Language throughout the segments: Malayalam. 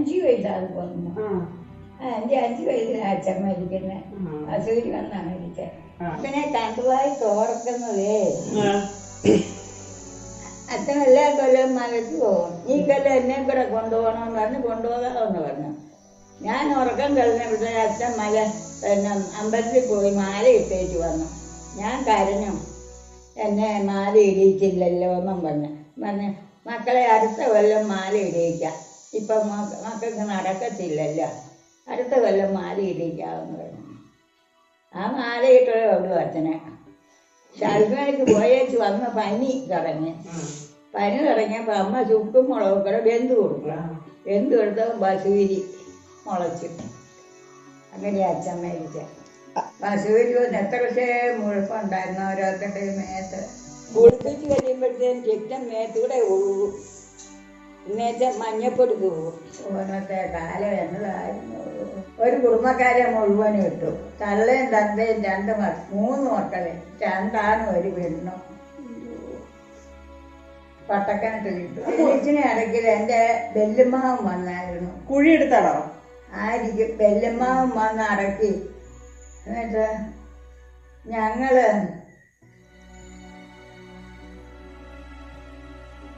5 വയസ്സാണ് തോന്നുന്നു. എൻ്റെ 5 വയസ്സിലാണ് അച്ഛൻ മരിക്കുന്നത്. അസൂരി വന്നാണ് മരിച്ചത്. അച്ഛനെ കണ്ടുപോയി തോർക്കുന്നതേ അച്ഛൻ എല്ലാ കൊല്ലം മലയ്ക്ക് പോകും. ഈ കൊല്ലം എന്നെ കൂടെ കൊണ്ടുപോകണമെന്ന് പറഞ്ഞ് കൊണ്ടുപോകാമെന്ന് പറഞ്ഞു. ഞാൻ ഉറക്കം കഴിഞ്ഞപ്പോഴത്തെ അച്ഛൻ അമ്പലത്തിൽ പോയി മാല ഇട്ടേച്ച് വന്നു. ഞാൻ കരഞ്ഞു, എന്നെ മാല ഇടിയിച്ചില്ലല്ലോ എന്നും പറഞ്ഞു. മക്കളെ അടുത്ത കൊല്ലം മാല ഇടിയിക്കാം, ഇപ്പം മക്കൾക്ക് നടക്കത്തില്ലല്ലോ, അടുത്ത കൊല്ലം മാല ഇടിയിക്കാമെന്ന് പറഞ്ഞു. ആ മാല ഇട്ടേ ഉള്ളൂ അച്ഛനെ. ശാൽമേക്ക് പോയേച്ച് വന്ന് പനി തുടങ്ങിയപ്പോൾ അമ്മ ചുക്കും മുളകും കൂടെ വെന്ത് കൊടുക്കുക. വെന്ത് കൊടുത്തപ്പോൾ ബസൂരി മുളച്ചു. അങ്ങനെ അച്ഛൻ മരിച്ച. ബസൂരി വന്ന് എത്ര പക്ഷേ മുഴുപ്പുണ്ടായിരുന്നു ഓരോരുത്തരുടെ മേത്ത്. കുളിപ്പിച്ച് കഴിയുമ്പോഴത്തേക്കും രക്തം മേത്തൂടെ ഒഴുകും. എന്നുവെച്ചാൽ മഞ്ഞപ്പൊടി പോകും. ഓരോരുത്തരുടെ കാലം എന്നതായിരുന്നു. ഒരു കുടുംബക്കാരെ മുഴുവനും ഇട്ടു. തള്ളയും തന്തയും 3 മക്കളെ, 2 ആണും 1 പെണ്ണും. പട്ടക്കനത്തിലിട്ടു. തിരിച്ചിനെ ഇടയ്ക്കിൽ എൻ്റെ വെല്ലുമ്മാവും വന്നായിരുന്നു. കുഴിയെടുത്താണോ? ആയിരിക്കും. വെല്ലുമ്മാവും വന്ന് അടക്കി. എന്നിട്ട് ഞങ്ങള്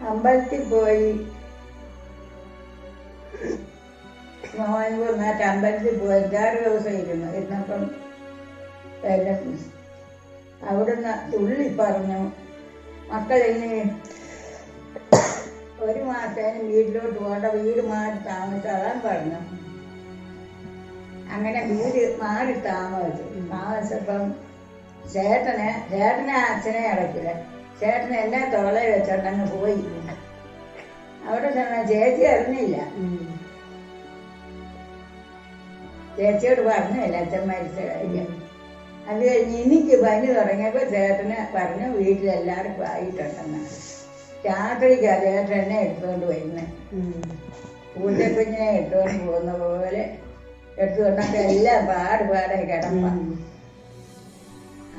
അമ്പലത്തിൽ പോയി. നോയമ്പ് അമ്പലത്തിൽ പോയി 5-6 ദിവസം ഇരുന്നപ്പം അവിടുന്ന് തുള്ളി പറഞ്ഞു, മക്കളിനി 1 മാസത്തേന് വീട്ടിലോട്ട് പോകേണ്ട, വീട് മാറി താമസിച്ചാൻ പറഞ്ഞു. അങ്ങനെ വീട് മാറി താമസിച്ചപ്പം ചേട്ടനെ അച്ഛനെ അടക്കില്ല. ചേട്ടനെ എന്നെ തോളെ വെച്ചോണ്ടങ്ങ് പോയി. അവിടെ ചെന്ന ചേച്ചി അറിഞ്ഞില്ല. ചേച്ചിയോട് പറഞ്ഞില്ല അച്ഛൻ മരിച്ച കാര്യം. അത് കഴിഞ്ഞ് എനിക്ക് പനി തുടങ്ങിയപ്പോൾ ചേട്ടന് പറഞ്ഞു വീട്ടിലെല്ലാവർക്കും ആയിട്ടുണ്ടെന്ന്. രാത്രിക്കാ ചേട്ടൻ എന്നെ എടുത്തുകൊണ്ട് വരുന്നത്. പൂജക്കുഞ്ഞിനെ എടുത്തുകൊണ്ട് പോകുന്ന പോലെ എടുത്തുകൊണ്ടൊക്കെ എല്ലാം പാടെ കിടപ്പ.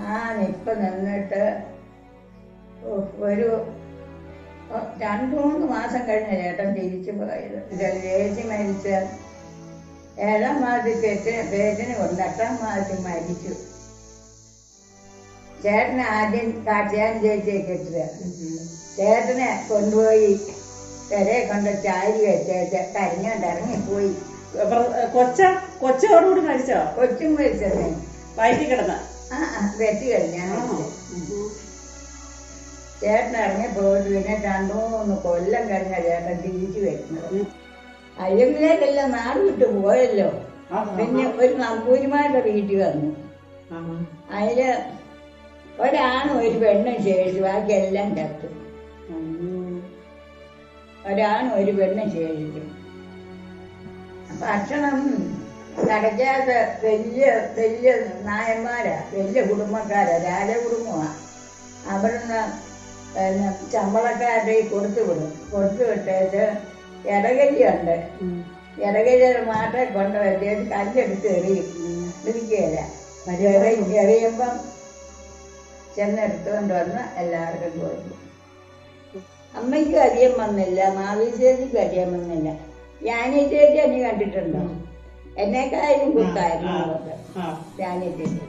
ആ നിപ്പ് നിന്നിട്ട് ഒരു 2-3 മാസം കഴിഞ്ഞ ചേട്ടൻ തിരിച്ചു പോയത്. ചേച്ചി മരിച്ച 7-ാം മാസത്തിൽ പേച്ചിന് കൊണ്ട് 8-ാം മാസത്തിൽ മരിച്ചു. ചേട്ടനെ ആദ്യം കാട്ടിയാൻ ചേച്ചിയെ കെട്ടുക. ചേട്ടനെ കൊണ്ടുപോയി പെരയെ കൊണ്ട് ചാരി വെച്ചേച്ച് കരിഞ്ഞോണ്ട് ഇറങ്ങിപ്പോയി. കൊച്ചോടുകൂടി മരിച്ചോ? കൊച്ചും മരിച്ചതേ. വയറ്റിൽ കിടന്ന വെച്ച് കഴിഞ്ഞാൽ ചേട്ടൻ ഇറങ്ങി പോയിട്ട് പിന്നെ 2-3 കൊല്ലം കഴിഞ്ഞ ചേട്ടൻ തിരിച്ചു വരുന്നത്. അയ്യമ്മിലേക്കെല്ലാം നാട് വിട്ട് പോയല്ലോ. പിന്നെ ഒരു നമ്പൂരിമാരുടെ വീട്ടിൽ വന്നു. അതില് 1 ആണും 1 പെണ്ണും ശേഷിച്ചു. ബാക്കി എല്ലാം ചത്തു. 1 ആണും 1 പെണ്ണും ശേഷിച്ചു. ഭക്ഷണം നടക്കാതെ വലിയ നായന്മാരാ, വലിയ കുടുംബക്കാരാ, രാജകുടുംബമാണ്. അവിടുന്ന് ചമ്പളക്കാരുടെ കൊടുത്തു വിട്ടേച്ച് ഇടകരിയുണ്ട്. ഇടകരിയുടെ മാട്ടെ കൊണ്ട് വെച്ചേച്ച് കല്ലെടുത്ത് എറിയും. ഇരിക്കുകയില്ല. എറിയുമ്പം ചെന്നെടുത്തുകൊണ്ട് വന്ന് എല്ലാവർക്കും കൊടുത്തു. അമ്മയ്ക്കും അധികം വന്നില്ല, മാവീശ്വരിക്കും അധികം വന്നില്ല. യാനി ചേച്ചി നീ കണ്ടിട്ടുണ്ടോ? എന്നെക്കായാലും കുത്തായിരുന്നു അവർക്ക്. യാനി ചേച്ചി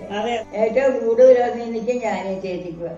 ഏറ്റവും കൂടുതൽ എനിക്കും യാനി ചേച്ചിക്ക്.